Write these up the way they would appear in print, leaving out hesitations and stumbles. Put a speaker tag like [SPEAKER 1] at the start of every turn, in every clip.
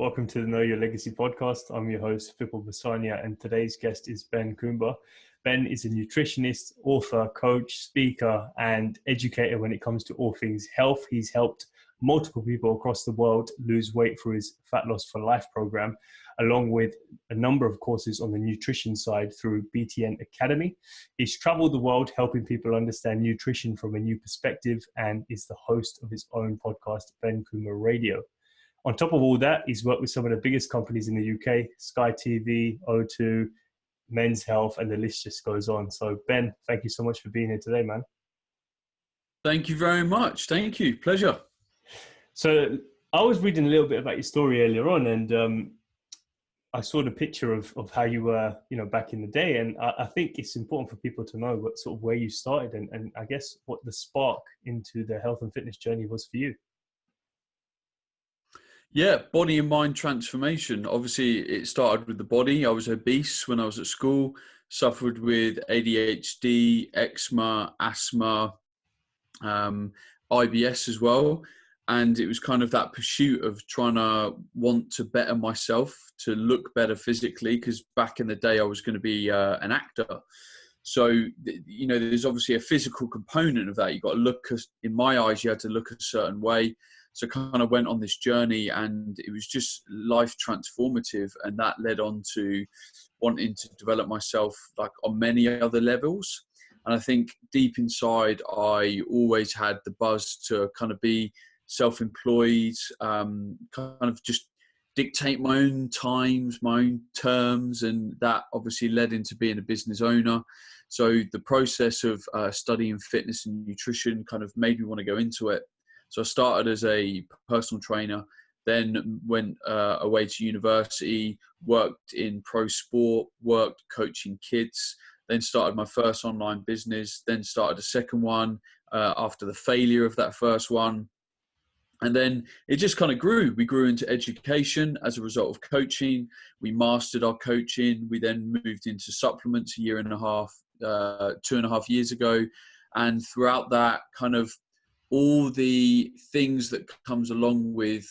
[SPEAKER 1] Welcome to the Know Your Legacy podcast. I'm your host, Vipul Basania, and today's guest is Ben Coomber. Ben is a nutritionist, author, coach, speaker, and educator when it comes to all things health. He's helped multiple people across the world lose weight through his Fat Loss for Life program, along with a number of courses on the nutrition side through BTN Academy. He's traveled the world helping people understand nutrition from a new perspective and is the host of his own podcast, Ben Coomber Radio. On top of all that, he's worked with some of the biggest companies in the UK, SkyTV, O2, Men's Health, and the list just goes on. So Ben, thank you so much for being here today, man.
[SPEAKER 2] Thank you very much. Thank you. Pleasure.
[SPEAKER 1] So I was reading a little bit about your story earlier on, and I saw the picture of how you were, back in the day. And I think it's important for people to know what sort of where you started and I guess what the spark into the health and fitness journey was for you.
[SPEAKER 2] Yeah, body and mind transformation. Obviously, it started with the body. I was obese when I was at school, suffered with ADHD, eczema, asthma, IBS as well. And it was kind of that pursuit of trying to want to better myself, to look better physically, because back in the day, I was going to be an actor. So, there's obviously a physical component of that. You got to look, in my eyes, you had to look a certain way. So kind of went on this journey and it was just life transformative. And that led on to wanting to develop myself like on many other levels. And I think deep inside, I always had the buzz to kind of be self-employed, kind of just dictate my own times, my own terms. And that obviously led into being a business owner. So the process of studying fitness and nutrition kind of made me want to go into it. So I started as a personal trainer, then went away to university, worked in pro sport, worked coaching kids, then started my first online business, then started a second one after the failure of that first one. And then it just kind of grew. We grew into education as a result of coaching. We mastered our coaching. We then moved into supplements a year and a half, 2.5 years ago. And throughout that kind of all the things that comes along with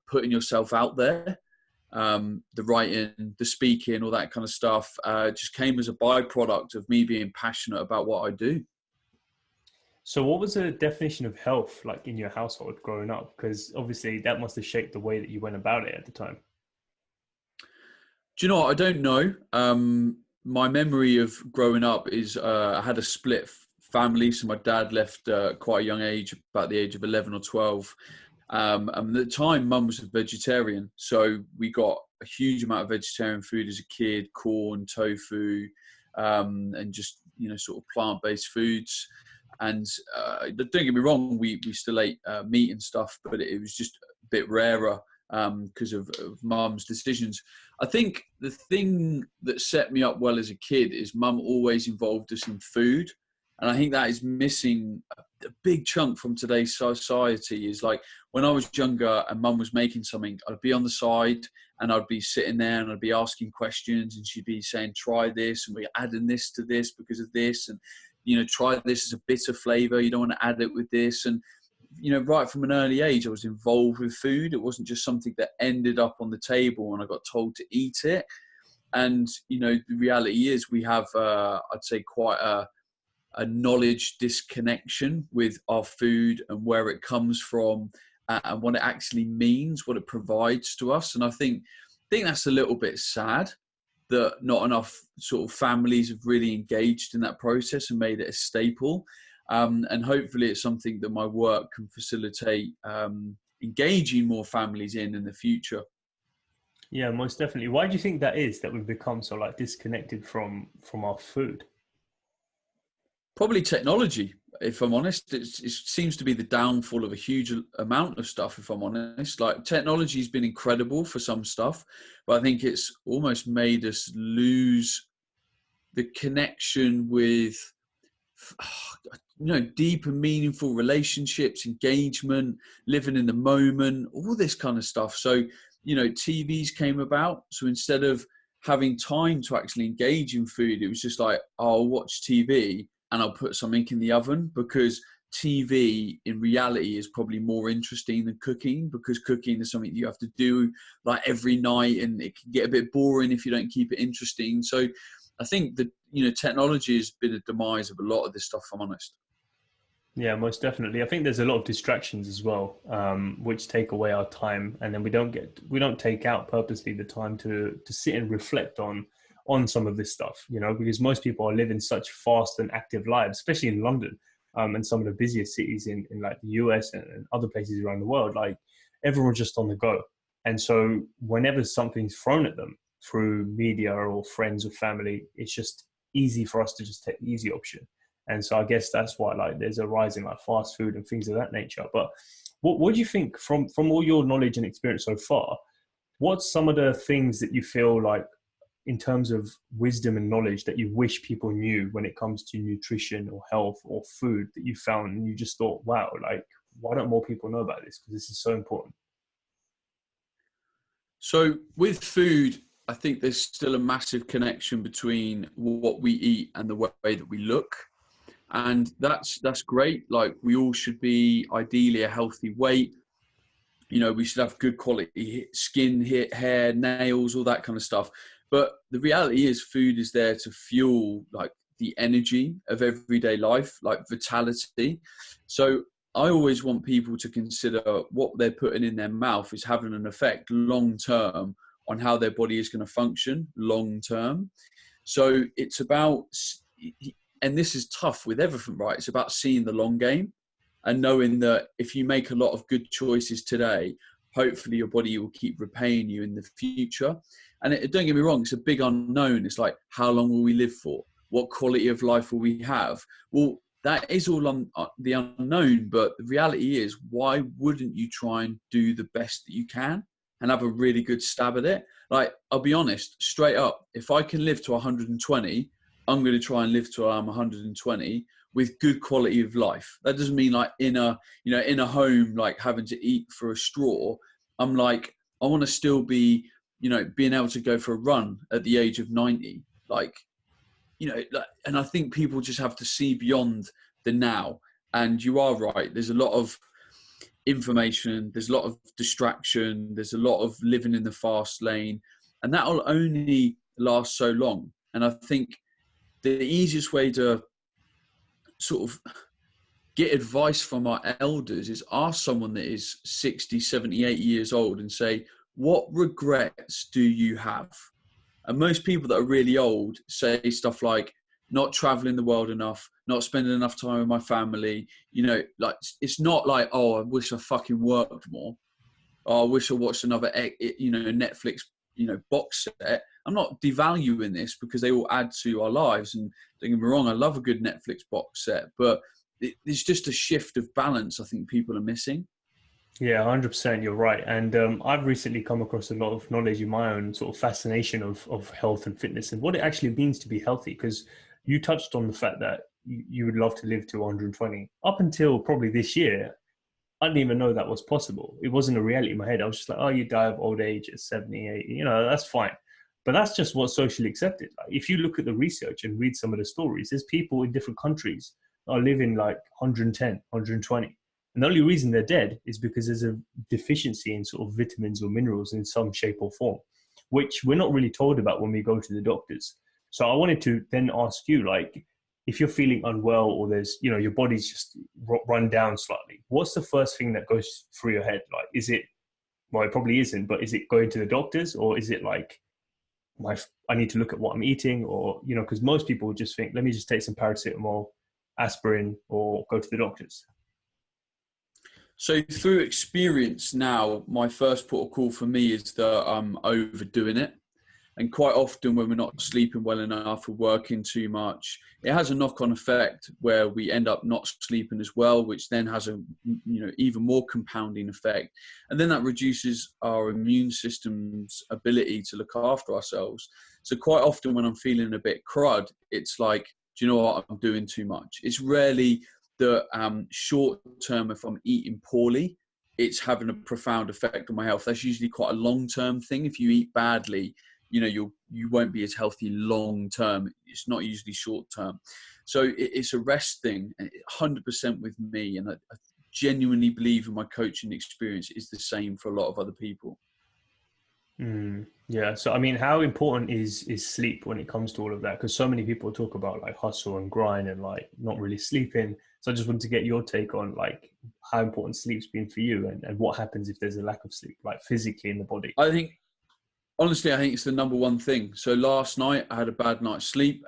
[SPEAKER 2] putting yourself out there, the writing, the speaking, all that kind of stuff, just came as a byproduct of me being passionate about what I do.
[SPEAKER 1] So what was the definition of health like in your household growing up? Because obviously that must have shaped the way that you went about it at the time.
[SPEAKER 2] Do you know what? I don't know. My memory of growing up is I had a split family. So my dad left quite a young age, about the age of 11 or 12. And at the time, mum was a vegetarian. So we got a huge amount of vegetarian food as a kid, corn, tofu, and just, sort of plant-based foods. And don't get me wrong, we still ate meat and stuff, but it was just a bit rarer because of mum's decisions. I think the thing that set me up well as a kid is mum always involved us in food. And I think that is missing a big chunk from today's society. Is like when I was younger and mum was making something, I'd be on the side and I'd be sitting there and I'd be asking questions and she'd be saying, try this and we're adding this to this because of this. And, try this as a bitter flavor. You don't want to add it with this. And, right from an early age, I was involved with food. It wasn't just something that ended up on the table and I got told to eat it. And, the reality is we have, I'd say quite a knowledge disconnection with our food and where it comes from and what it actually means, what it provides to us. And I think that's a little bit sad that not enough sort of families have really engaged in that process and made it a staple. And hopefully it's something that my work can facilitate engaging more families in the future.
[SPEAKER 1] Yeah, most definitely. Why do you think that is, that we've become so disconnected from our food?
[SPEAKER 2] Probably technology, if I'm honest. It seems to be the downfall of a huge amount of stuff, if I'm honest. Like technology has been incredible for some stuff, but I think it's almost made us lose the connection with, deep and meaningful relationships, engagement, living in the moment, all this kind of stuff. So, TVs came about. So instead of having time to actually engage in food, it was just like, I'll watch TV and I'll put something in the oven because TV in reality is probably more interesting than cooking, because cooking is something you have to do like every night, and it can get a bit boring if you don't keep it interesting. So I think that, technology has been a demise of a lot of this stuff, if I'm honest.
[SPEAKER 1] Yeah, most definitely. I think there's a lot of distractions as well, which take away our time, and then we don't take out purposely the time to sit and reflect on some of this stuff, because most people are living such fast and active lives, especially in London, and some of the busiest cities in like the US and other places around the world. Like, everyone's just on the go, and so whenever something's thrown at them through media or friends or family, it's just easy for us to just take the easy option. And so I guess that's why like there's a rise in like fast food and things of that nature. But what do you think from all your knowledge and experience so far? What's some of the things that you feel like, in terms of wisdom and knowledge, that you wish people knew when it comes to nutrition or health or food, that you found and you just thought, wow, like, why don't more people know about this? Because this is so important.
[SPEAKER 2] So with food, I think there's still a massive connection between what we eat and the way that we look. And that's great. Like, we all should be ideally a healthy weight. We should have good quality skin, hair, nails, all that kind of stuff. But the reality is, food is there to fuel like the energy of everyday life, like vitality. So I always want people to consider what they're putting in their mouth is having an effect long term on how their body is going to function long term. So it's about, and this is tough with everything, right? It's about seeing the long game and knowing that if you make a lot of good choices today, hopefully your body will keep repaying you in the future. And don't get me wrong, it's a big unknown. It's like, how long will we live for? What quality of life will we have? Well, that is all on the unknown. But the reality is, why wouldn't you try and do the best that you can and have a really good stab at it? Like, I'll be honest, straight up, if I can live to 120, I'm going to try and live till I'm 120 with good quality of life. That doesn't mean like in a home, like having to eat for a straw. I'm like, I want to still be, being able to go for a run at the age of 90. And I think people just have to see beyond the now. And you are right. There's a lot of information. There's a lot of distraction. There's a lot of living in the fast lane, and that will only last so long. And I think the easiest way to sort of get advice from our elders is ask someone that is 60, 70, 80 years old and say, what regrets do you have? And most people that are really old say stuff like, not traveling the world enough, not spending enough time with my family. Like, it's not like, oh, I wish I fucking worked more. Oh, I wish I watched another, Netflix, box set. I'm not devaluing this, because they all add to our lives. And don't get me wrong, I love a good Netflix box set, but it's just a shift of balance I think people are missing.
[SPEAKER 1] Yeah, 100%. You're right. And I've recently come across a lot of knowledge in my own sort of fascination of health and fitness and what it actually means to be healthy. Because you touched on the fact that you would love to live to 120. Up until probably this year, I didn't even know that was possible. It wasn't a reality in my head. I was just like, oh, you die of old age at 70, 80, that's fine. But that's just what's socially accepted. Like, if you look at the research and read some of the stories, there's people in different countries that are living like 110, 120. And the only reason they're dead is because there's a deficiency in sort of vitamins or minerals in some shape or form, which we're not really told about when we go to the doctors. So I wanted to then ask you, like, if you're feeling unwell or there's, your body's just run down slightly, what's the first thing that goes through your head? Like, is it, well, it probably isn't, but is it going to the doctors, or is it like, I need to look at what I'm eating, or, because most people would just think, let me just take some paracetamol, aspirin, or go to the doctors.
[SPEAKER 2] So through experience now, my first port of call for me is that I'm overdoing it. And quite often when we're not sleeping well enough, we're working too much, it has a knock-on effect where we end up not sleeping as well, which then has a even more compounding effect. And then that reduces our immune system's ability to look after ourselves. So quite often when I'm feeling a bit crud, it's like, do you know what, I'm doing too much. It's rarely the short term if I'm eating poorly, it's having a profound effect on my health. That's usually quite a long-term thing. If you eat badly, you won't be as healthy long term. It's not usually short term. So it's a rest thing, 100% with me. And I genuinely believe in my coaching experience is the same for a lot of other people.
[SPEAKER 1] Yeah. So, I mean, how important is sleep when it comes to all of that? Because so many people talk about like hustle and grind and like not really sleeping. So I just wanted to get your take on like how important sleep's been for you, and what happens if there's a lack of sleep, like physically in the body.
[SPEAKER 2] Honestly, I think it's the number one thing. So last night I had a bad night's sleep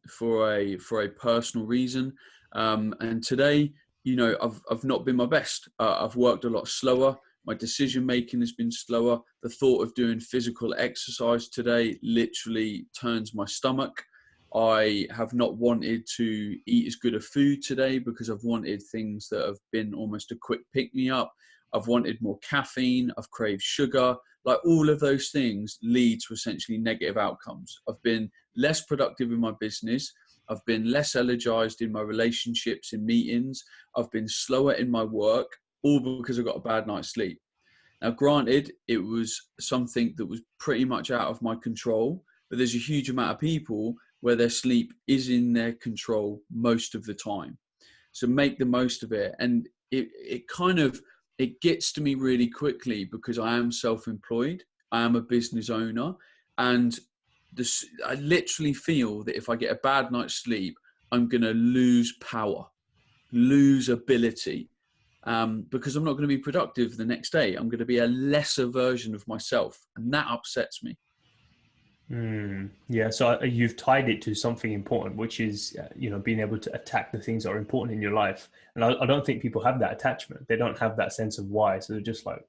[SPEAKER 2] for a personal reason. And today, I've not been my best. I've worked a lot slower. My decision making has been slower. The thought of doing physical exercise today literally turns my stomach. I have not wanted to eat as good a food today because I've wanted things that have been almost a quick pick me up. I've wanted more caffeine. I've craved sugar. Like all of those things lead to essentially negative outcomes. I've been less productive in my business. I've been less energized in my relationships, in meetings. I've been slower in my work, all because I got a bad night's sleep. Now, granted, it was something that was pretty much out of my control, but there's a huge amount of people where their sleep is in their control most of the time. So make the most of it. And it gets to me really quickly because I am self-employed. I am a business owner. And I literally feel that if I get a bad night's sleep, I'm going to lose power, lose ability, because I'm not going to be productive the next day. I'm going to be a lesser version of myself. And that upsets me.
[SPEAKER 1] Yeah, so you've tied it to something important, which is, being able to attack the things that are important in your life. And I don't think people have that attachment. They don't have that sense of why. So they're just like,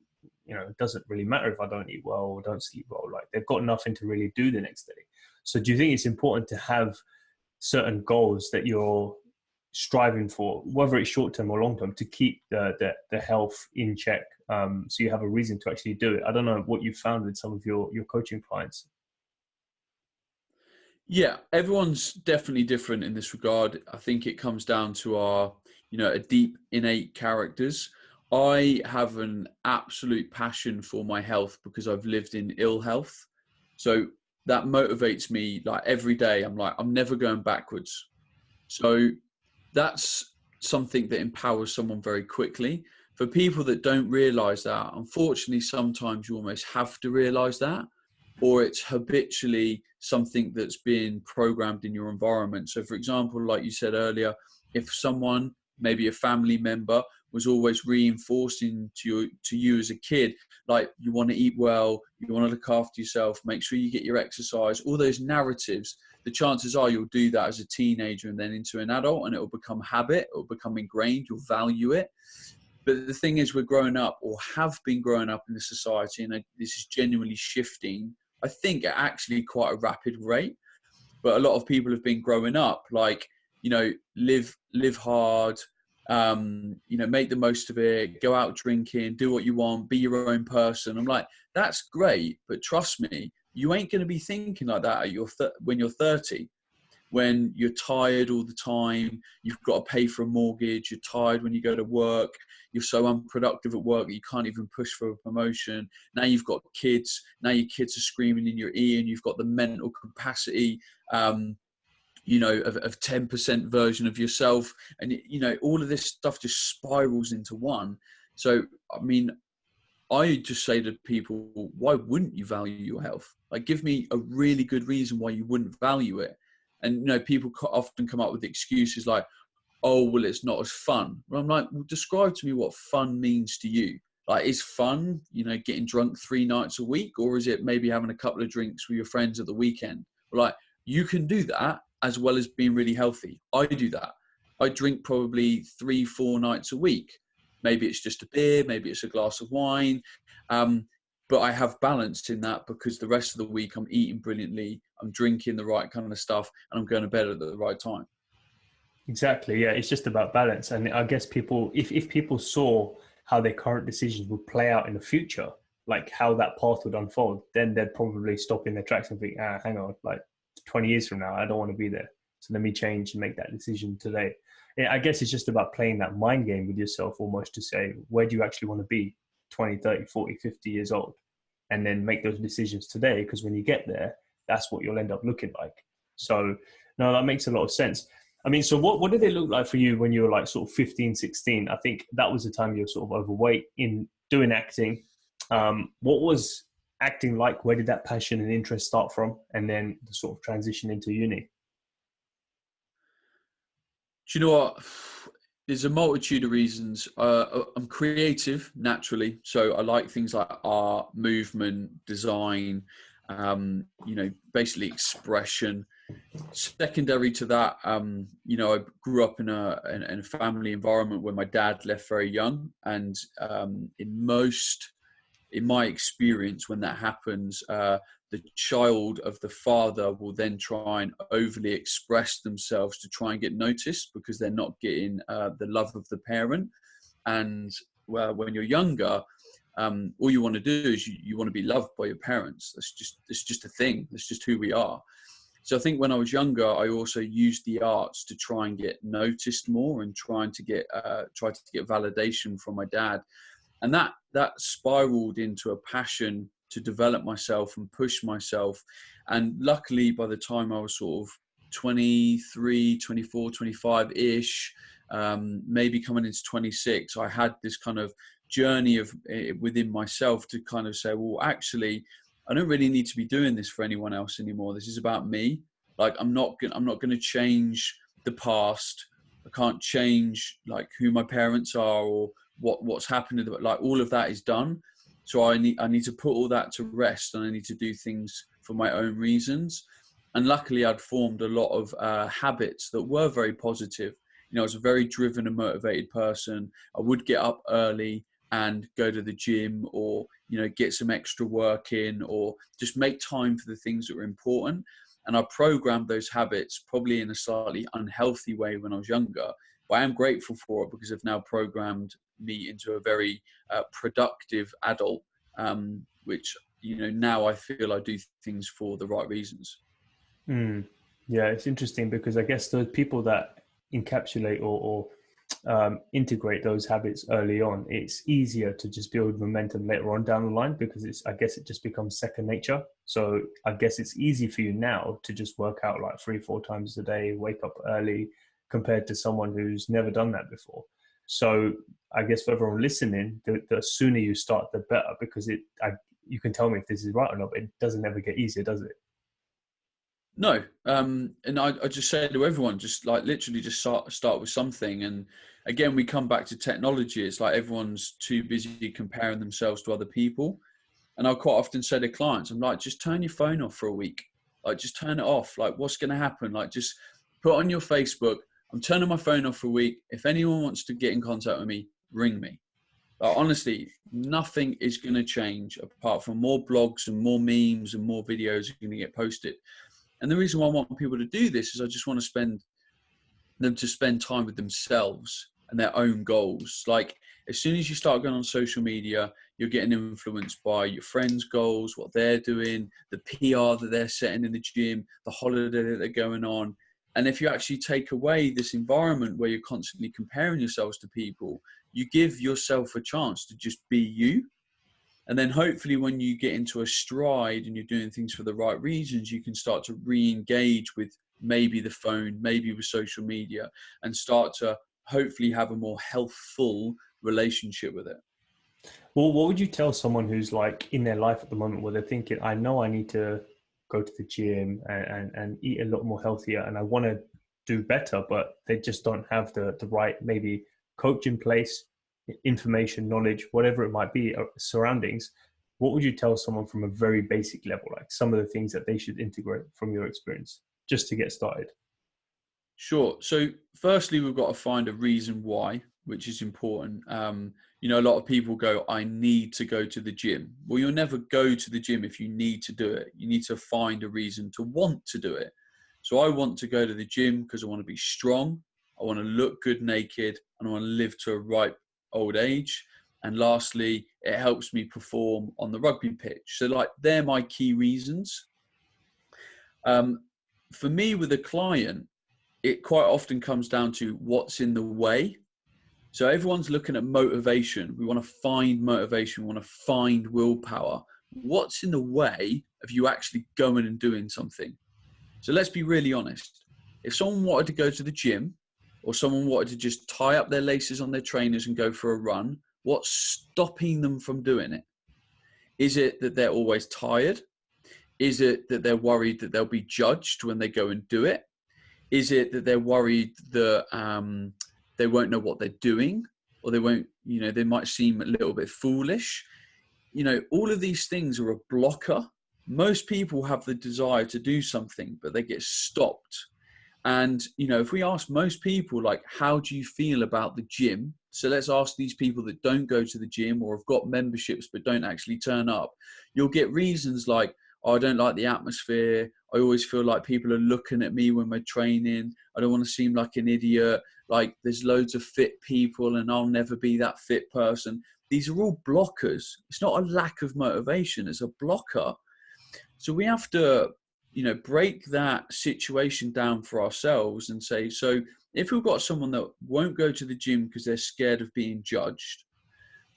[SPEAKER 1] it doesn't really matter if I don't eat well or don't sleep well. Like they've got nothing to really do the next day. So do you think it's important to have certain goals that you're striving for, whether it's short-term or long-term, to keep the health in check? So you have a reason to actually do it. I don't know what you've found with some of your coaching clients.
[SPEAKER 2] Yeah, everyone's definitely different in this regard. I think it comes down to our, a deep innate characters. I have an absolute passion for my health because I've lived in ill health. So that motivates me like every day. I'm like, I'm never going backwards. So that's something that empowers someone very quickly. For people that don't realize that, unfortunately, sometimes you almost have to realize that, or it's habitually something that's been programmed in your environment. So for example, like you said earlier, if someone, maybe a family member, was always reinforcing to you as a kid, like you want to eat well, you want to look after yourself, make sure you get your exercise, all those narratives, the chances are you'll do that as a teenager and then into an adult, and it will become habit, it will become ingrained, you'll value it. But the thing is, we're growing up, or have been growing up in the society, and this is genuinely shifting, I think, at actually quite a rapid rate. But a lot of people have been growing up like, live hard, make the most of it, go out drinking, do what you want, be your own person. I'm like, that's great, but trust me, you ain't going to be thinking like that at when you're 30. When you're tired all the time, you've got to pay for a mortgage, you're tired when you go to work, you're so unproductive at work that you can't even push for a promotion. Now you've got kids, now your kids are screaming in your ear, and you've got the mental capacity, of 10% version of yourself. And, all of this stuff just spirals into one. So, I mean, I just say to people, why wouldn't you value your health? Like, give me a really good reason why you wouldn't value it. And, people often come up with excuses like, oh, well, it's not as fun. Well, I'm like, well, describe to me what fun means to you. Like, is fun, getting drunk 3 nights a week? Or is it maybe having a couple of drinks with your friends at the weekend? Like, you can do that as well as being really healthy. I do that. I drink probably 3-4 nights a week. Maybe it's just a beer, maybe it's a glass of wine. But I have balance in that because the rest of the week I'm eating brilliantly, I'm drinking the right kind of stuff, and I'm going to bed at the right time.
[SPEAKER 1] Exactly. Yeah. It's just about balance. And I guess people, if people saw how their current decisions would play out in the future, like how that path would unfold, then they'd probably stop in their tracks and think, hang on, like 20 years from now, I don't want to be there. So let me change and make that decision today. I guess it's just about playing that mind game with yourself, almost to say, where do you actually want to be 20, 30, 40, 50 years old? And then make those decisions today, because when you get there, that's what you'll end up looking like. So no, that makes a lot of sense. I mean, so what did it look like for you when you were like sort of 15, 16? I think that was the time you were sort of overweight in doing acting. What was acting like? Where did that passion and interest start from? And then the sort of transition into uni?
[SPEAKER 2] Do you know what? There's a multitude of reasons. I'm creative naturally, so I like things like art, movement, design, basically expression. Secondary to that, I grew up in a family environment where my dad left very young, and in my experience, when that happens, the child of the father will then try and overly express themselves to try and get noticed because they're not getting the love of the parent. And when you're younger, all you want to do is you want to be loved by your parents. It's just a thing. That's just who we are. So I think when I was younger, I also used the arts to try and get noticed more and try to get validation from my dad. And that spiraled into a passion to develop myself and push myself. And luckily, by the time I was sort of 23, 24, 25-ish, maybe coming into 26, I had this kind of journey within myself to kind of say, well, actually, I don't really need to be doing this for anyone else anymore. This is about me. Like, I'm not going to change the past. I can't change like who my parents are or what's happened. Like, all of that is done. So I need to put all that to rest, and I need to do things for my own reasons. And luckily, I'd formed a lot of habits that were very positive. I was a very driven and motivated person. I would get up early and go to the gym, or get some extra work in, or just make time for the things that were important. And I programmed those habits probably in a slightly unhealthy way when I was younger, but I am grateful for it because I've now programmed me into a very productive adult, which now I feel I do things for the right reasons.
[SPEAKER 1] Yeah, it's interesting because I guess the people that encapsulate or integrate those habits early on, it's easier to just build momentum later on down the line because I guess it just becomes second nature. So I guess it's easy for you now to just work out like 3-4 times a day, wake up early, compared to someone who's never done that before. So I guess for everyone listening, the sooner you start, the better, because you can tell me if this is right or not, but it doesn't ever get easier, does it?
[SPEAKER 2] No. And I just say to everyone, just like literally just start with something. And again, we come back to technology. It's like everyone's too busy comparing themselves to other people. And I quite often say to clients, I'm like, just turn your phone off for a week. Like, just turn it off. Like, what's going to happen? Like, just put on your Facebook, I'm turning my phone off for a week. If anyone wants to get in contact with me, ring me. Like, honestly, nothing is going to change apart from more blogs and more memes and more videos are going to get posted. And the reason why I want people to do this is I just want them to spend time with themselves and their own goals. Like, as soon as you start going on social media, you're getting influenced by your friends' goals, what they're doing, the PR that they're setting in the gym, the holiday that they're going on. And if you actually take away this environment where you're constantly comparing yourselves to people, you give yourself a chance to just be you. And then hopefully when you get into a stride and you're doing things for the right reasons, you can start to re-engage with maybe the phone, maybe with social media, and start to hopefully have a more healthful relationship with it.
[SPEAKER 1] Well, what would you tell someone who's like in their life at the moment where they're thinking, I know I need to go to the gym and eat a lot more healthier and I want to do better, but they just don't have the right maybe coach in place, information, knowledge, whatever it might be, surroundings. What would you tell someone from a very basic level, like some of the things that they should integrate from your experience just to get started?
[SPEAKER 2] Sure. So firstly, we've got to find a reason why, which is important. A lot of people go, I need to go to the gym. Well, you'll never go to the gym if you need to do it. You need to find a reason to want to do it. So I want to go to the gym because I want to be strong. I want to look good naked, and I want to live to a ripe old age. And lastly, it helps me perform on the rugby pitch. So like, they're my key reasons. For me with a client, it quite often comes down to what's in the way. So everyone's looking at motivation. We want to find motivation. We want to find willpower. What's in the way of you actually going and doing something? So let's be really honest. If someone wanted to go to the gym, or someone wanted to just tie up their laces on their trainers and go for a run, what's stopping them from doing it? Is it that they're always tired? Is it that they're worried that they'll be judged when they go and do it? Is it that they're worried that they won't know what they're doing, or they might seem a little bit foolish? All of these things are a blocker. Most people have the desire to do something, but they get stopped. And, if we ask most people, like, how do you feel about the gym? So let's ask these people that don't go to the gym or have got memberships but don't actually turn up. You'll get reasons like, oh, I don't like the atmosphere. I always feel like people are looking at me when we're training. I don't want to seem like an idiot. Like, there's loads of fit people and I'll never be that fit person. These are all blockers. It's not a lack of motivation. It's a blocker. So we have to, break that situation down for ourselves and say, so if we've got someone that won't go to the gym because they're scared of being judged,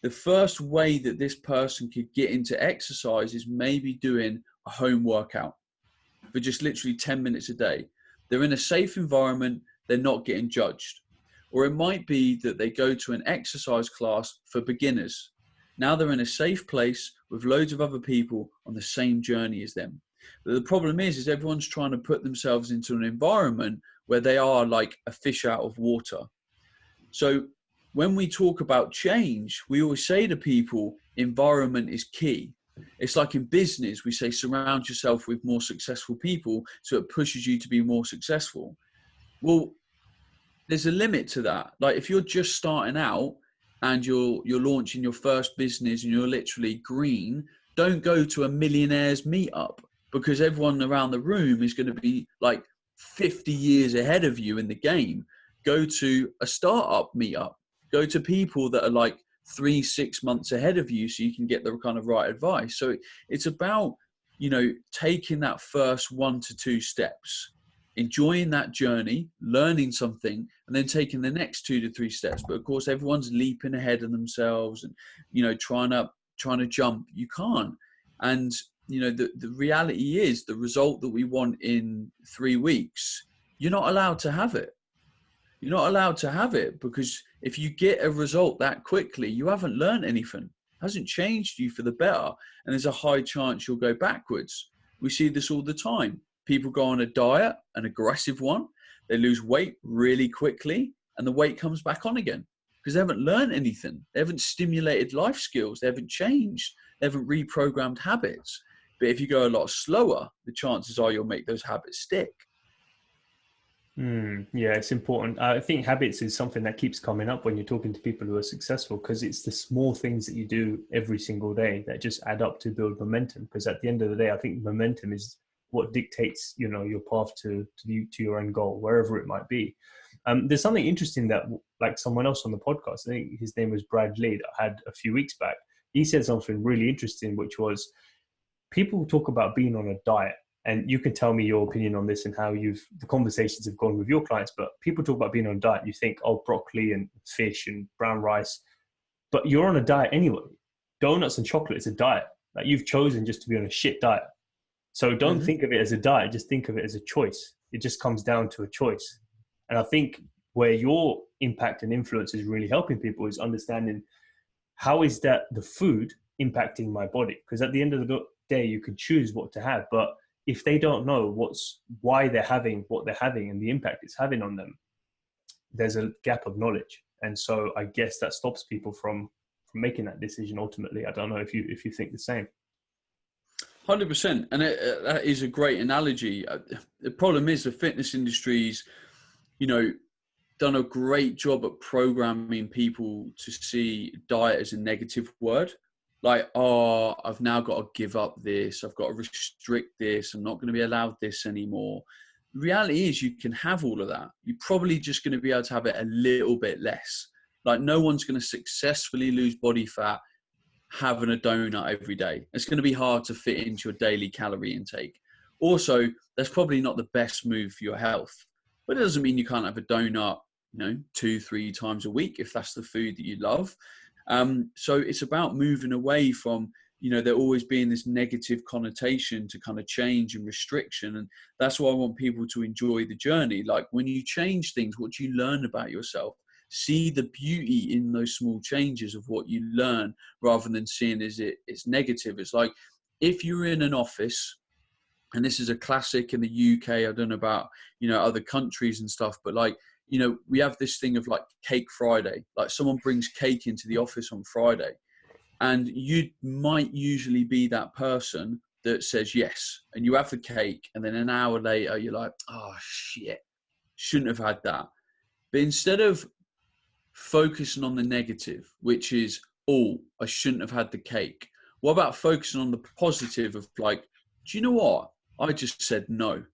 [SPEAKER 2] the first way that this person could get into exercise is maybe doing a home workout for just literally 10 minutes a day. They're in a safe environment. They're not getting judged. Or it might be that they go to an exercise class for beginners. Now they're in a safe place with loads of other people on the same journey as them. But the problem is everyone's trying to put themselves into an environment where they are like a fish out of water. So when we talk about change, we always say to people, environment is key. It's like in business, we say surround yourself with more successful people so it pushes you to be more successful. Well, there's a limit to that. Like, if you're just starting out and you're launching your first business and you're literally green, don't go to a millionaires meetup, because everyone around the room is going to be like 50 years ahead of you in the game. Go to a startup meetup. Go to people that are like 3-6 months ahead of you so you can get the kind of right advice. So it's about, taking that first 1 to 2 steps, enjoying that journey, learning something, and then taking the next 2 to 3 steps. But of course, everyone's leaping ahead of themselves and, trying to jump. You can't. And, the reality is the result that we want in 3 weeks, you're not allowed to have it. You're not allowed to have it, because if you get a result that quickly, you haven't learned anything. It hasn't changed you for the better. And there's a high chance you'll go backwards. We see this all the time. People go on a diet, an aggressive one. They lose weight really quickly and the weight comes back on again because they haven't learned anything. They haven't stimulated life skills. They haven't changed. They haven't reprogrammed habits. But if you go a lot slower, the chances are you'll make those habits stick.
[SPEAKER 1] Yeah, it's important. I think habits is something that keeps coming up when you're talking to people who are successful, because it's the small things that you do every single day that just add up to build momentum. Because at the end of the day, I think momentum is what dictates, your path to your end goal, wherever it might be. There's something interesting that, like, someone else on the podcast, I think his name was Brad Lee, that I had a few weeks back. He said something really interesting, which was, people talk about being on a diet, and you can tell me your opinion on this and how the conversations have gone with your clients. But people talk about being on a diet, you think, oh, broccoli and fish and brown rice, but you're on a diet anyway. Donuts and chocolate is a diet. Like, you've chosen just to be on a shit diet. So don't think of it as a diet, just think of it as a choice. It just comes down to a choice. And I think where your impact and influence is really helping people is understanding, how is that the food impacting my body? Because at the end of the day, you can choose what to have, but if they don't know why they're having what they're having and the impact it's having on them, there's a gap of knowledge. And so I guess that stops people from making that decision ultimately. I don't know if you think the same.
[SPEAKER 2] 100%. And that is a great analogy. The problem is the fitness industry's, done a great job at programming people to see diet as a negative word. Like, oh, I've now got to give up this. I've got to restrict this. I'm not going to be allowed this anymore. The reality is you can have all of that. You're probably just going to be able to have it a little bit less. Like, no one's going to successfully lose body fat having a donut every day. It's going to be hard to fit into your daily calorie intake. Also, that's probably not the best move for your health. But it doesn't mean you can't have a donut, 2-3 times a week if that's the food that you love. So it's about moving away from, you know, there always being this negative connotation to kind of change and restriction. And that's why I want people to enjoy the journey. Like when you change things, what do you learn about yourself? See the beauty in those small changes of what you learn, rather than seeing it's negative. It's like if you're in an office, and this is a classic in the UK, I don't know about, you know, other countries and stuff, but like, you know, we have this thing of like Cake Friday, like someone brings cake into the office on Friday, and you might usually be that person that says yes, and you have the cake, and then an hour later you're like, oh shit, shouldn't have had that. But instead of focusing on the negative, which is, oh, I shouldn't have had the cake, what about focusing on the positive of like, do you know what? I just said no. Do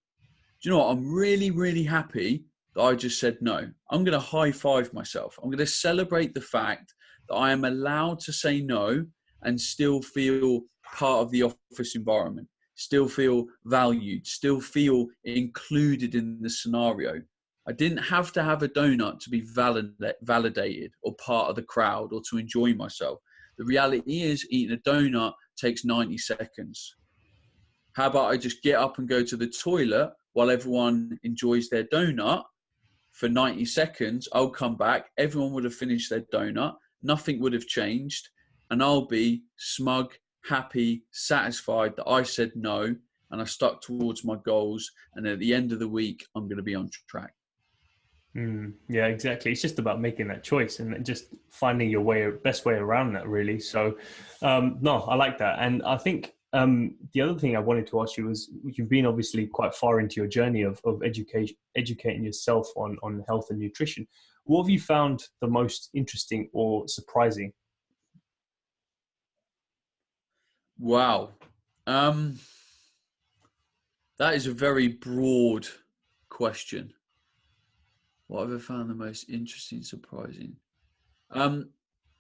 [SPEAKER 2] you know what? I'm really, really happy that I just said no. I'm going to high five myself. I'm going to celebrate the fact that I am allowed to say no and still feel part of the office environment, still feel valued, still feel included in the scenario. I didn't have to have a donut to be validated or part of the crowd or to enjoy myself. The reality is eating a donut takes 90 seconds. How about I just get up and go to the toilet while everyone enjoys their donut for 90 seconds? I'll come back. Everyone would have finished their donut. Nothing would have changed. And I'll be smug, happy, satisfied that I said no and I stuck towards my goals. And at the end of the week, I'm going to be on track.
[SPEAKER 1] Yeah, exactly. It's just about making that choice and just finding your best way around that, really. So, no, I like that. And I think the other thing I wanted to ask you was, you've been obviously quite far into your journey of educating yourself on health and nutrition. What have you found the most interesting or surprising?
[SPEAKER 2] Wow. That is a very broad question. What have I found the most interesting, surprising?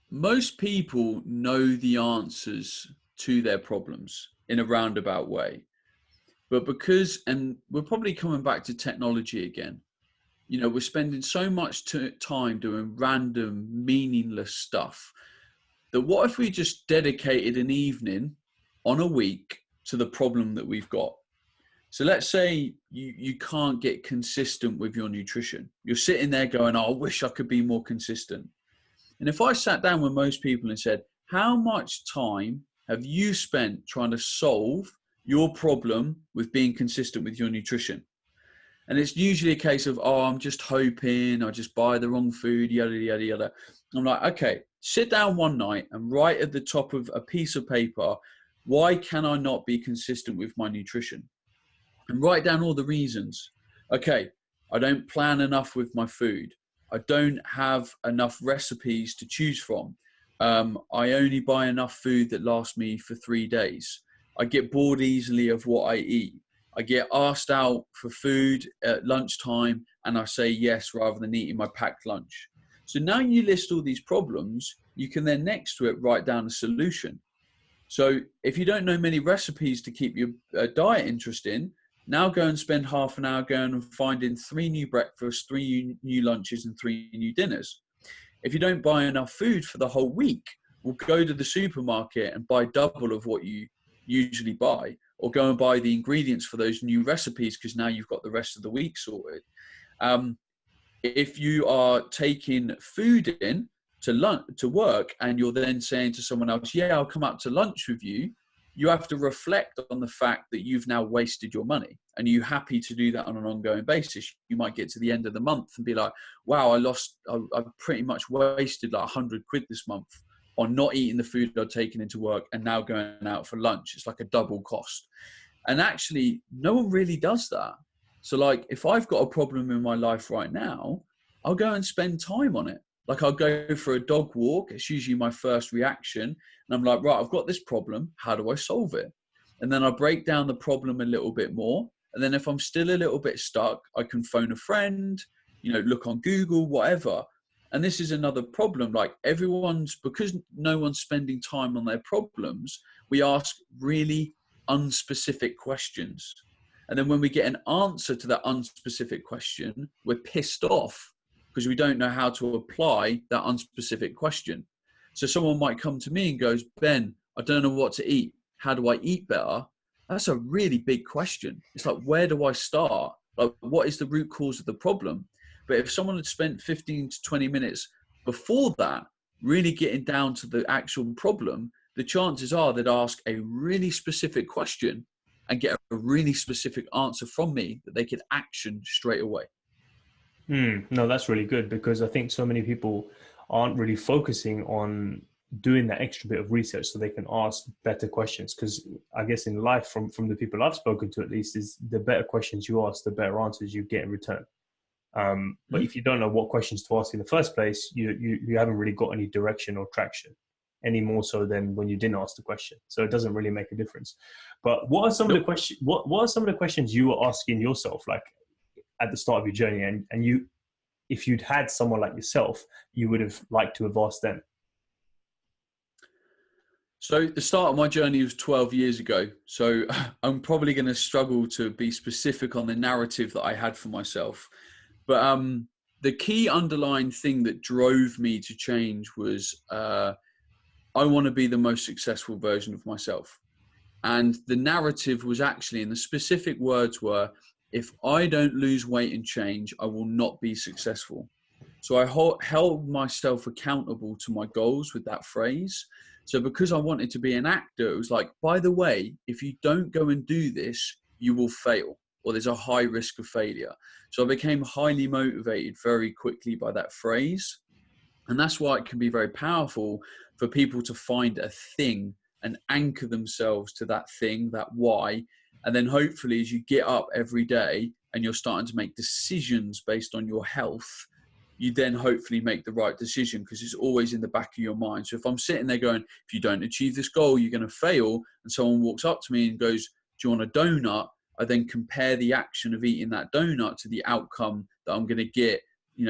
[SPEAKER 2] Most people know the answers to their problems in a roundabout way. But and we're probably coming back to technology again. You know, we're spending so much time doing random, meaningless stuff that what if we just dedicated an evening on a week to the problem that we've got? So let's say you can't get consistent with your nutrition. You're sitting there going, oh, I wish I could be more consistent. And if I sat down with most people and said, how much time have you spent trying to solve your problem with being consistent with your nutrition? And it's usually a case of, oh, I'm just hoping, I just buy the wrong food, yada, yada, yada. I'm like, okay, sit down one night and write at the top of a piece of paper, why can I not be consistent with my nutrition? And write down all the reasons. Okay, I don't plan enough with my food. I don't have enough recipes to choose from. I only buy enough food that lasts me for 3 days. I get bored easily of what I eat. I get asked out for food at lunchtime and I say yes rather than eating my packed lunch. So now you list all these problems, you can then next to it write down a solution. So if you don't know many recipes to keep your diet interesting, now go and spend half an hour going and finding 3 new breakfasts, 3 new lunches and 3 new dinners. If you don't buy enough food for the whole week, we'll go to the supermarket and buy double of what you usually buy, or go and buy the ingredients for those new recipes because now you've got the rest of the week sorted. If you are taking food in to work and you're then saying to someone else, yeah, I'll come out to lunch with you, you have to reflect on the fact that you've now wasted your money. And are you happy to do that on an ongoing basis? You might get to the end of the month and be like, wow, I pretty much wasted like 100 quid this month on not eating the food I'd taken into work and now going out for lunch. It's like a double cost. And actually, no one really does that. So like, if I've got a problem in my life right now, I'll go and spend time on it. Like I'll go for a dog walk. It's usually my first reaction. And I'm like, right, I've got this problem. How do I solve it? And then I break down the problem a little bit more. And then if I'm still a little bit stuck, I can phone a friend, you know, look on Google, whatever. And this is another problem. Like because no one's spending time on their problems, we ask really unspecific questions. And then when we get an answer to that unspecific question, we're pissed off because we don't know how to apply that unspecific question. So someone might come to me and goes, Ben, I don't know what to eat. How do I eat better? That's a really big question. It's like, where do I start? Like, what is the root cause of the problem? But if someone had spent 15 to 20 minutes before that, really getting down to the actual problem, the chances are they'd ask a really specific question and get a really specific answer from me that they could action straight away.
[SPEAKER 1] No, that's really good, because I think so many people aren't really focusing on doing that extra bit of research so they can ask better questions. Because I guess in life, from the people I've spoken to at least, is the better questions you ask, the better answers you get in return. But if you don't know what questions to ask in the first place, you haven't really got any direction or traction, any more so than when you didn't ask the question. So it doesn't really make a difference. But what are some of the questions? What are some of the questions you were asking yourself, like at the start of your journey, and you, if you'd had someone like yourself, you would have liked to have asked them?
[SPEAKER 2] So the start of my journey was 12 years ago. So I'm probably going to struggle to be specific on the narrative that I had for myself. But the key underlying thing that drove me to change was I want to be the most successful version of myself. And the narrative was actually, and the specific words were, if I don't lose weight and change, I will not be successful. So I held myself accountable to my goals with that phrase. So because I wanted to be an actor, it was like, by the way, if you don't go and do this, you will fail, or there's a high risk of failure. So I became highly motivated very quickly by that phrase. And that's why it can be very powerful for people to find a thing and anchor themselves to that thing, that why. And then hopefully as you get up every day and you're starting to make decisions based on your health, you then hopefully make the right decision, because it's always in the back of your mind. So if I'm sitting there going, if you don't achieve this goal, you're going to fail, and someone walks up to me and goes, do you want a donut? I then compare the action of eating that donut to the outcome that I'm going to get,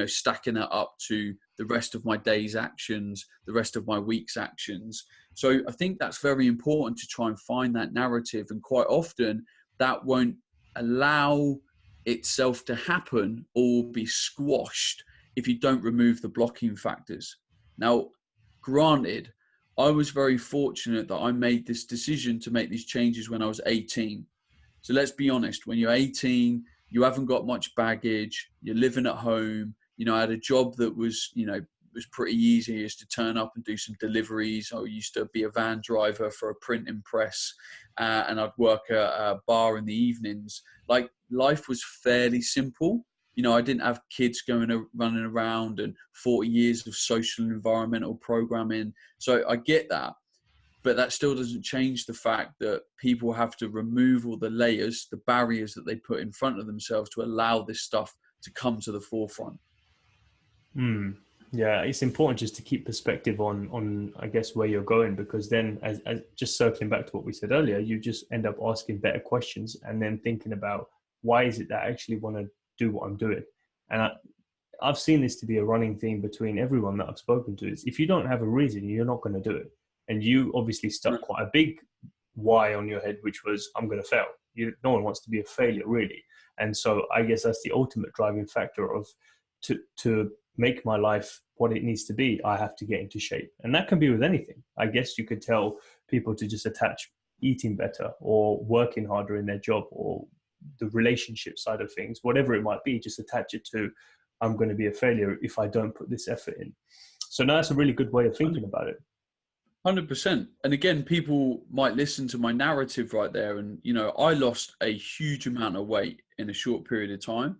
[SPEAKER 2] stacking that up to the rest of my day's actions, the rest of my week's actions. So I think that's very important to try and find that narrative. And quite often that won't allow itself to happen or be squashed if you don't remove the blocking factors. Now, granted, I was very fortunate that I made this decision to make these changes when I was 18. So let's be honest, when you're 18, you haven't got much baggage, you're living at home. I had a job that was, was pretty easy. I used to turn up and do some deliveries. I used to be a van driver for a printing press, and I'd work at a bar in the evenings. Like, life was fairly simple. I didn't have kids running around and 40 years of social and environmental programming. So I get that. But that still doesn't change the fact that people have to remove all the layers, the barriers that they put in front of themselves to allow this stuff to come to the forefront.
[SPEAKER 1] Yeah, it's important just to keep perspective on I guess where you're going, because then as just circling back to what we said earlier, you just end up asking better questions and then thinking about, why is it that I actually want to do what I'm doing? And I've seen this to be a running theme between everyone that I've spoken to, is if you don't have a reason, you're not going to do it. And you obviously stuck quite a big why on your head, which was, I'm going to fail. No one wants to be a failure, really. And so I guess that's the ultimate driving factor of to make my life what it needs to be, I have to get into shape. And that can be with anything. I guess you could tell people to just attach eating better or working harder in their job or the relationship side of things, whatever it might be, just attach it to, I'm going to be a failure if I don't put this effort in. So now that's a really good way of thinking about it.
[SPEAKER 2] 100%. And again, people might listen to my narrative right there. And, I lost a huge amount of weight in a short period of time,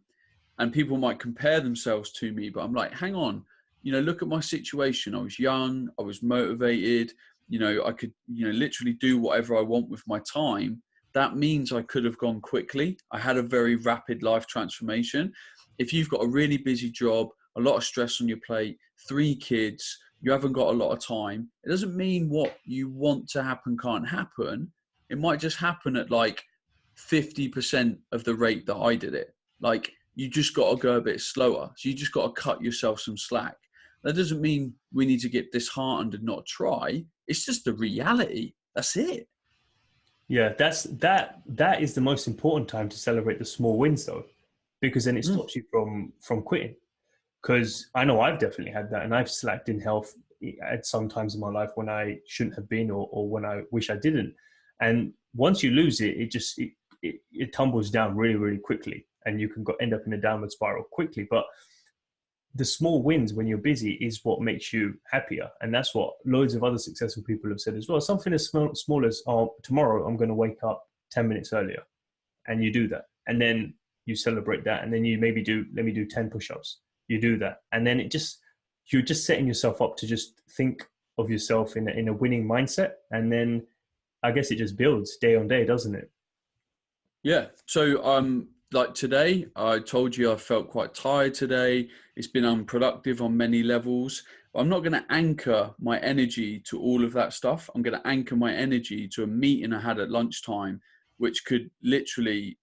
[SPEAKER 2] and people might compare themselves to me, but I'm like, hang on, look at my situation. I was young, I was motivated, I could, literally do whatever I want with my time. That means I could have gone quickly. I had a very rapid life transformation. If you've got a really busy job, a lot of stress on your plate, 3 kids, you haven't got a lot of time, it doesn't mean what you want to happen can't happen. It might just happen at like 50% of the rate that I did it. Like, you just got to go a bit slower. So you just got to cut yourself some slack. That doesn't mean we need to get disheartened and not try. It's just the reality. That's it.
[SPEAKER 1] Yeah, that is the most important time to celebrate the small wins, though, because then it stops you from quitting. Because I know I've definitely had that, and I've slacked in health at some times in my life when I shouldn't have been, or when I wish I didn't. And once you lose it, it tumbles down really, really quickly, and you can end up in a downward spiral quickly. But the small wins when you're busy is what makes you happier. And that's what loads of other successful people have said as well. Something as small as, oh, tomorrow I'm going to wake up 10 minutes earlier. And you do that. And then you celebrate that. And then you maybe let me do 10 push-ups. You do that. And then you're just setting yourself up to just think of yourself in a winning mindset. And then I guess it just builds day on day, doesn't it?
[SPEAKER 2] Yeah. So, like today, I told you I felt quite tired today. It's been unproductive on many levels. I'm not going to anchor my energy to all of that stuff. I'm going to anchor my energy to a meeting I had at lunchtime, which could literally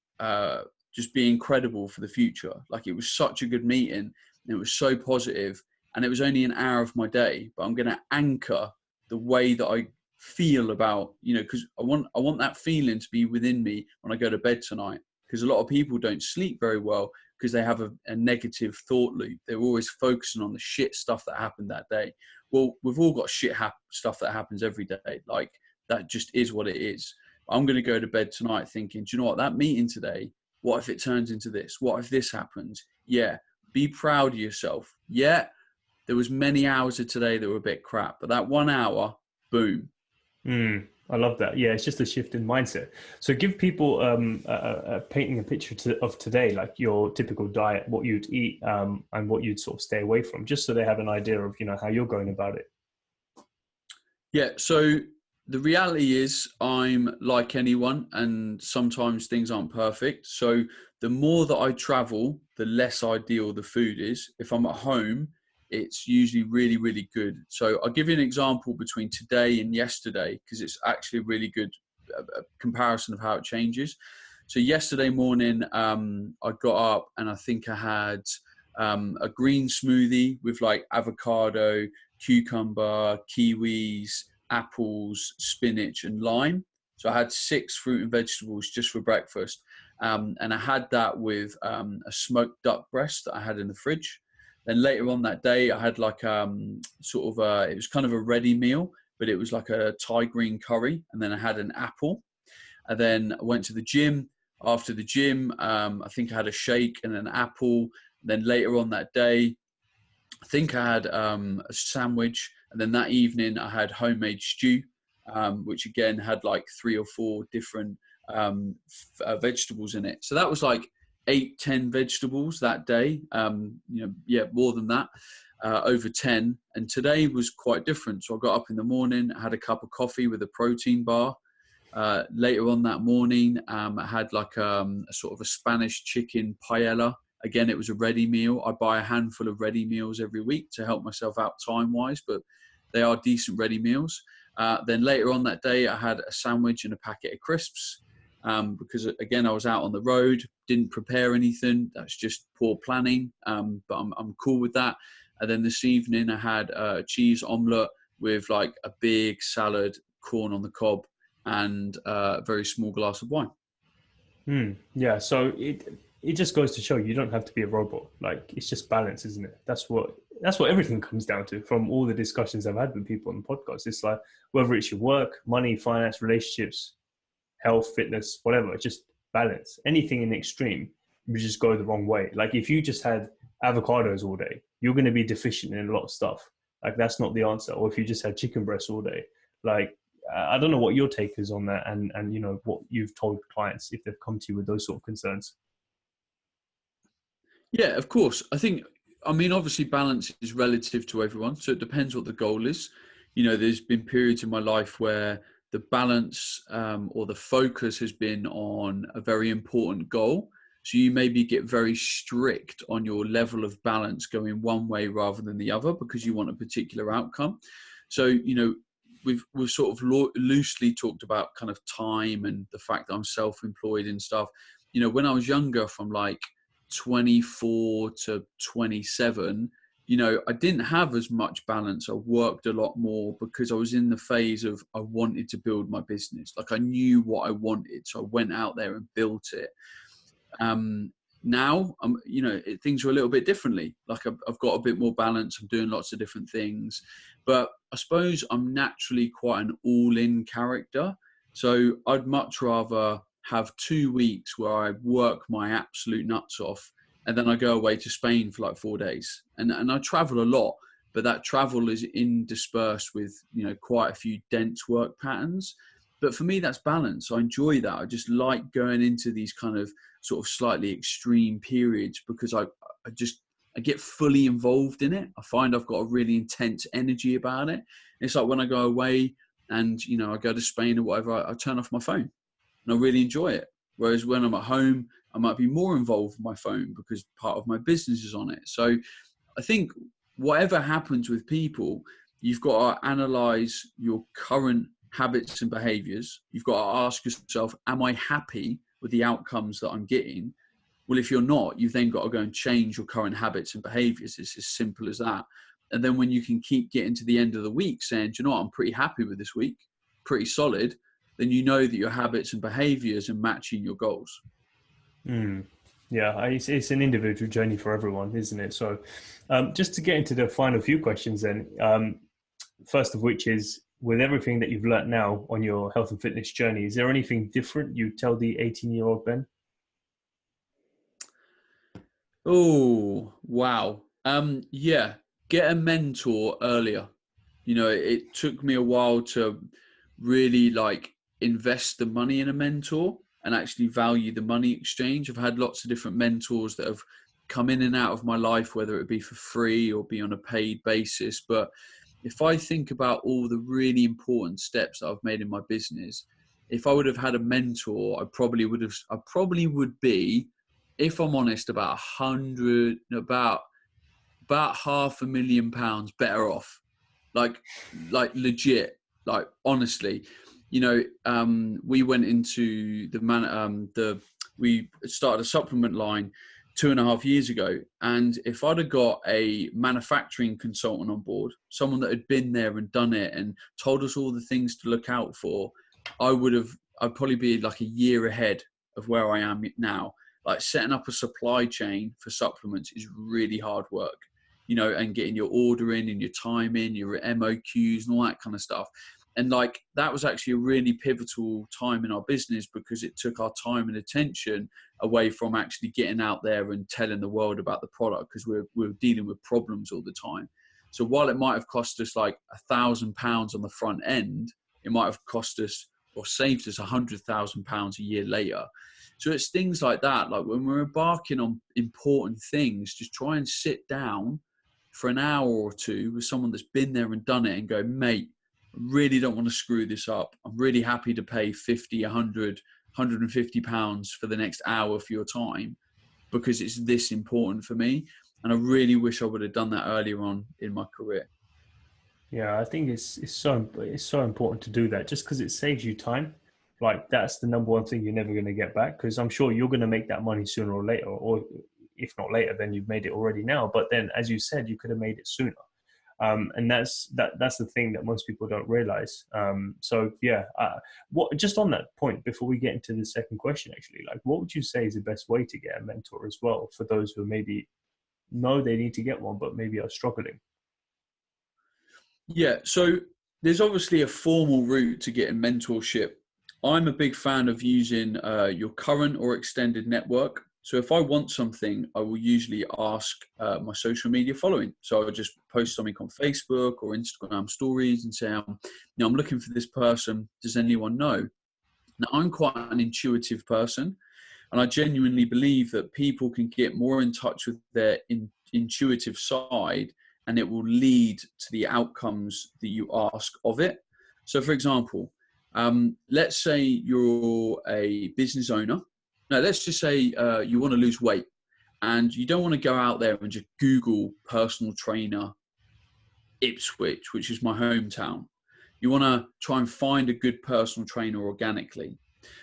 [SPEAKER 2] just be incredible for the future. Like, it was such a good meeting, and it was so positive, and it was only an hour of my day, but I'm going to anchor the way that I feel about, because I want that feeling to be within me when I go to bed tonight. Because a lot of people don't sleep very well because they have a negative thought loop. They're always focusing on the shit stuff that happened that day. Well, we've all got stuff that happens every day. Like, that just is what it is. I'm going to go to bed tonight thinking, do you know what, that meeting today, what if it turns into this? What if this happens? Yeah, be proud of yourself. Yeah, there was many hours of today that were a bit crap, but that 1 hour, boom.
[SPEAKER 1] I love that. Yeah, it's just a shift in mindset. So give people painting a picture of today, like your typical diet, what you'd eat, and what you'd sort of stay away from, just so they have an idea of, how you're going about it.
[SPEAKER 2] Yeah, so the reality is I'm like anyone, and sometimes things aren't perfect. So the more that I travel, the less ideal the food is. If I'm at home, it's usually really, really good. So I'll give you an example between today and yesterday, because it's actually a really good comparison of how it changes. So yesterday morning, I got up and I think I had a green smoothie with like avocado, cucumber, kiwis, apples, spinach, and lime. So I had 6 fruit and vegetables just for breakfast. And I had that with a smoked duck breast that I had in the fridge. Then later on that day, I had like it was kind of a ready meal, but it was like a Thai green curry. And then I had an apple. And then I went to the gym. After the gym, I think I had a shake and an apple. Then later on that day, I think I had a sandwich. And then that evening, I had homemade stew, which again had like 3 or 4 different vegetables in it. So that was like 8-10 vegetables that day, more than that, over 10. And today was quite different. So I got up in the morning, I had a cup of coffee with a protein bar. Later on that morning, I had like a sort of a Spanish chicken paella. Again, it was a ready meal. I buy a handful of ready meals every week to help myself out time-wise, but they are decent ready meals. Then later on that day, I had a sandwich and a packet of crisps. Because again, I was out on the road, didn't prepare anything. That's just poor planning, but I'm cool with that. And then this evening I had a cheese omelette with like a big salad, corn on the cob, and a very small glass of wine.
[SPEAKER 1] Yeah, so it just goes to show you don't have to be a robot. Like, it's just balance, isn't it? That's what everything comes down to. From all the discussions I've had with people on the podcast, it's like, whether it's your work, money, finance, relationships, health, fitness, whatever, it's just balance. Anything in the extreme would just go the wrong way. Like, if you just had avocados all day, you're going to be deficient in a lot of stuff. Like, that's not the answer. Or if you just had chicken breasts all day, like, I don't know what your take is on that, and what you've told clients if they've come to you with those sort of concerns.
[SPEAKER 2] Yeah, of course. I mean, obviously balance is relative to everyone. So it depends what the goal is. There's been periods in my life where the balance or the focus has been on a very important goal. So you maybe get very strict on your level of balance going one way rather than the other because you want a particular outcome. So, we've sort of loosely talked about kind of time and the fact that I'm self-employed and stuff. When I was younger, from like 24 to 27, I didn't have as much balance. I worked a lot more because I was in the phase of I wanted to build my business. Like, I knew what I wanted, so I went out there and built it. Now, things are a little bit differently. Like, I've got a bit more balance. I'm doing lots of different things, But I suppose I'm naturally quite an all-in character. So I'd much rather have 2 weeks where I work my absolute nuts off, and then I go away to Spain for like 4 days. And I travel a lot, but that travel is interspersed with, you know, quite a few dense work patterns. But for me, that's balance. I enjoy that. I just like going into these kind of sort of slightly extreme periods because I get fully involved in it. I find I've got a really intense energy about it. It's like when I go away and, you know, I go to Spain or whatever, I turn off my phone and I really enjoy it. Whereas when I'm at home, I might be more involved with my phone because part of my business is on it. So I think whatever happens with people, you've got to analyze your current habits and behaviors. You've got to ask yourself, am I happy with the outcomes that I'm getting? Well, if you're not, you've then got to go and change your current habits and behaviors. It's as simple as that. And then when you can keep getting to the end of the week saying, do you know what, I'm pretty happy with this week, pretty solid, then you know that your habits and behaviors are matching your goals.
[SPEAKER 1] Yeah, it's an individual journey for everyone, isn't it? So just to get into the final few questions then, first of which is, with everything that you've learned now on your health and fitness journey, is there anything different you tell the 18-year-old Ben?
[SPEAKER 2] Oh, wow. Yeah, get a mentor earlier. You know, it took me a while to really like invest the money in a mentor and actually value the money exchange. I've had lots of different mentors that have come in and out of my life, whether it be for free or be on a paid basis. But if I think about all the really important steps that I've made in my business, if I would have had a mentor, I probably would be, if I'm honest, about £500,000 better off. Like legit, like honestly, you know, we went into we started a supplement line 2.5 years ago. And if I'd have got a manufacturing consultant on board, someone that had been there and done it and told us all the things to look out for, I'd probably be like a year ahead of where I am now. Like setting up a supply chain for supplements is really hard work, you know, and getting your order in and your time in, your MOQs and all that kind of stuff. And like, that was actually a really pivotal time in our business because it took our time and attention away from actually getting out there and telling the world about the product, because we're dealing with problems all the time. So while it might have cost us like £1,000 on the front end, it might have cost us or saved us £100,000 a year later. So it's things like that. Like when we're embarking on important things, just try and sit down for an hour or two with someone that's been there and done it and go, mate, I really don't want to screw this up. I'm really happy to pay 50, 100, £150 for the next hour for your time because it's this important for me. And I really wish I would have done that earlier on in my career.
[SPEAKER 1] Yeah, I think it's so important to do that just because it saves you time. Like that's the number one thing you're never going to get back, because I'm sure you're going to make that money sooner or later, or if not later, then you've made it already now. But then, as you said, you could have made it sooner. And that's the thing that most people don't realize. So yeah, what just on that point, before we get into the second question, actually, like what would you say is the best way to get a mentor as well for those who maybe know they need to get one, but maybe are struggling?
[SPEAKER 2] Yeah, so there's obviously a formal route to getting mentorship. I'm a big fan of using your current or extended network. So if I want something, I will usually ask my social media following. So I would just post something on Facebook or Instagram stories and say, I'm looking for this person. Does anyone know? Now, I'm quite an intuitive person, and I genuinely believe that people can get more in touch with their intuitive side, and it will lead to the outcomes that you ask of it. So for example, let's say you're a business owner. Now, let's just say you want to lose weight and you don't want to go out there and just Google personal trainer Ipswich, which is my hometown. You want to try and find a good personal trainer organically.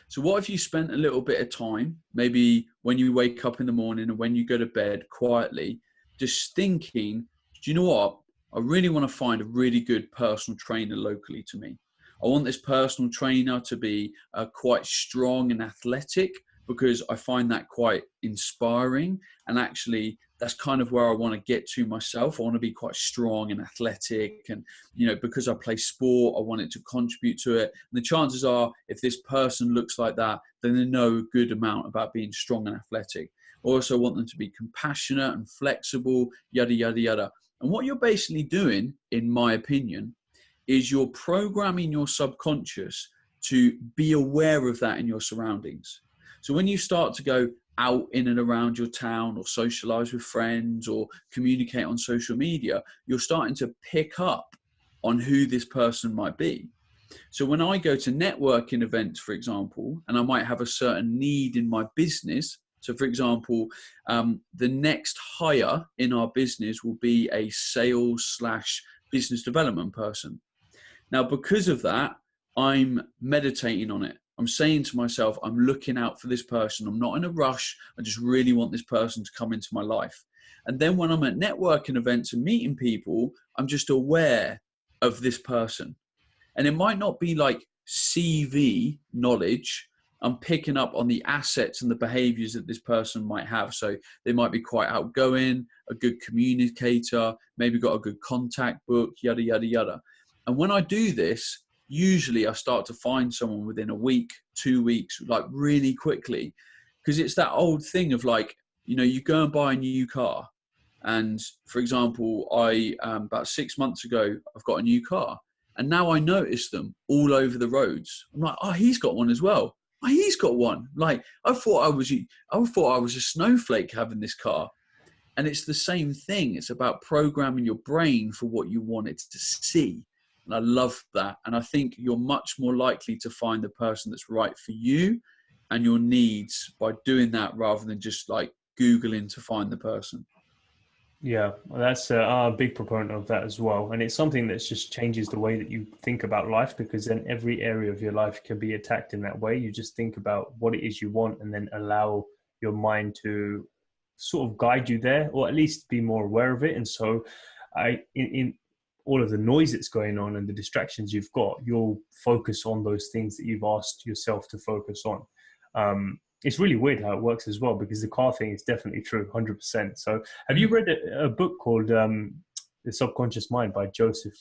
[SPEAKER 2] So what if you spent a little bit of time, maybe when you wake up in the morning and when you go to bed quietly, just thinking, do you know what? I really want to find a really good personal trainer locally to me. I want this personal trainer to be quite strong and athletic, because I find that quite inspiring. And actually, that's kind of where I want to get to myself. I want to be quite strong and athletic. And, you know, because I play sport, I want it to contribute to it. And the chances are, if this person looks like that, then they know a good amount about being strong and athletic. I also want them to be compassionate and flexible, yada, yada, yada. And what you're basically doing, in my opinion, is you're programming your subconscious to be aware of that in your surroundings. So when you start to go out in and around your town, or socialize with friends, or communicate on social media, you're starting to pick up on who this person might be. So when I go to networking events, for example, and I might have a certain need in my business. So for example, the next hire in our business will be a sales/business development person. Now, because of that, I'm meditating on it. I'm saying to myself, I'm looking out for this person. I'm not in a rush. I just really want this person to come into my life. And then when I'm at networking events and meeting people, I'm just aware of this person. And it might not be like CV knowledge. I'm picking up on the assets and the behaviors that this person might have. So they might be quite outgoing, a good communicator, maybe got a good contact book, yada, yada, yada. And when I do this, usually I start to find someone within a week, 2 weeks, like really quickly, because it's that old thing of like, you know, you go and buy a new car. And for example, about 6 months ago, I've got a new car, and now I notice them all over the roads. I'm like, oh, he's got one as well. Oh, he's got one. Like, I thought I was a snowflake having this car. And it's the same thing. It's about programming your brain for what you want it to see. And I love that. And I think you're much more likely to find the person that's right for you and your needs by doing that, rather than just like Googling to find the person.
[SPEAKER 1] Yeah, well, that's a big proponent of that as well. And it's something that just changes the way that you think about life, because then every area of your life can be attacked in that way. You just think about what it is you want, and then allow your mind to sort of guide you there, or at least be more aware of it. And so in all of the noise that's going on and the distractions you've got, you'll focus on those things that you've asked yourself to focus on. It's really weird how it works as well, because the car thing is definitely true, 100%. So have you read a book called The Subconscious Mind by Joseph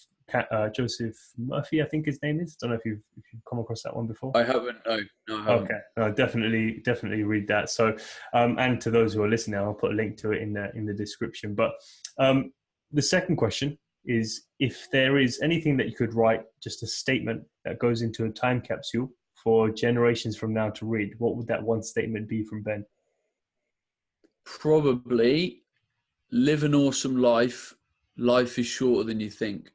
[SPEAKER 1] Murphy, I think his name is? I don't know if you've come across that one before.
[SPEAKER 2] I haven't. No, I haven't.
[SPEAKER 1] Okay, no, definitely read that. So, and to those who are listening, I'll put a link to it in the description. But the second question is, if there is anything that you could write, just a statement that goes into a time capsule for generations from now to read, what would that one statement be from Ben?
[SPEAKER 2] Probably, live an awesome life. Life is shorter than you think.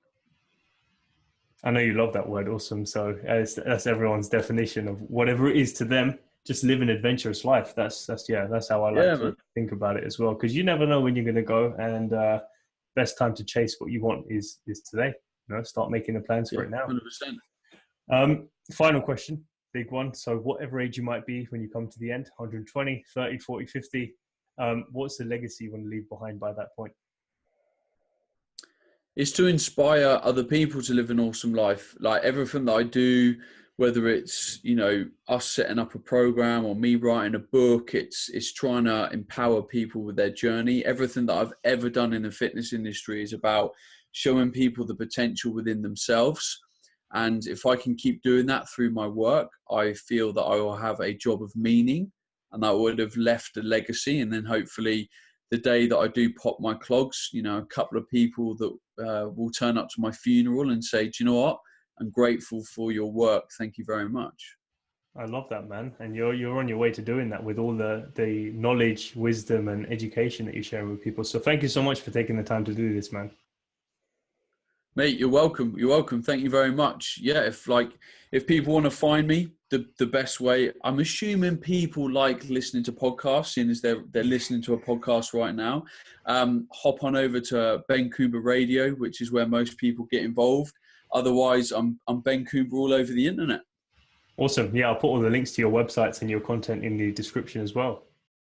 [SPEAKER 1] I know you love that word, awesome. So that's everyone's definition of whatever it is to them. Just live an adventurous life. That's how I like to think about it as well. Because you never know when you're going to go, and best time to chase what you want is today. You know, start making the plans for it now.
[SPEAKER 2] 100%.
[SPEAKER 1] Final question, big one. So whatever age you might be when you come to the end, 120, 30, 40, 50, what's the legacy you want to leave behind by that point?
[SPEAKER 2] It's to inspire other people to live an awesome life. Like everything that I do, whether it's, you know, us setting up a program or me writing a book, it's trying to empower people with their journey. Everything that I've ever done in the fitness industry is about showing people the potential within themselves. And if I can keep doing that through my work, I feel that I will have a job of meaning, and I would have left a legacy. And then hopefully the day that I do pop my clogs, you know, a couple of people that will turn up to my funeral and say, do you know what? I'm grateful for your work. Thank you very much.
[SPEAKER 1] I love that, man. And you're on your way to doing that with all the knowledge, wisdom, and education that you're sharing with people. So thank you so much for taking the time to do this, man.
[SPEAKER 2] Mate, you're welcome. You're welcome. Thank you very much. Yeah, if people want to find me, the best way, I'm assuming people like listening to podcasts, seeing as they're listening to a podcast right now. Hop on over to Ben Coomber Radio, which is where most people get involved. Otherwise, I'm Ben Coomber all over the internet.
[SPEAKER 1] Awesome. Yeah, I'll put all the links to your websites and your content in the description as well.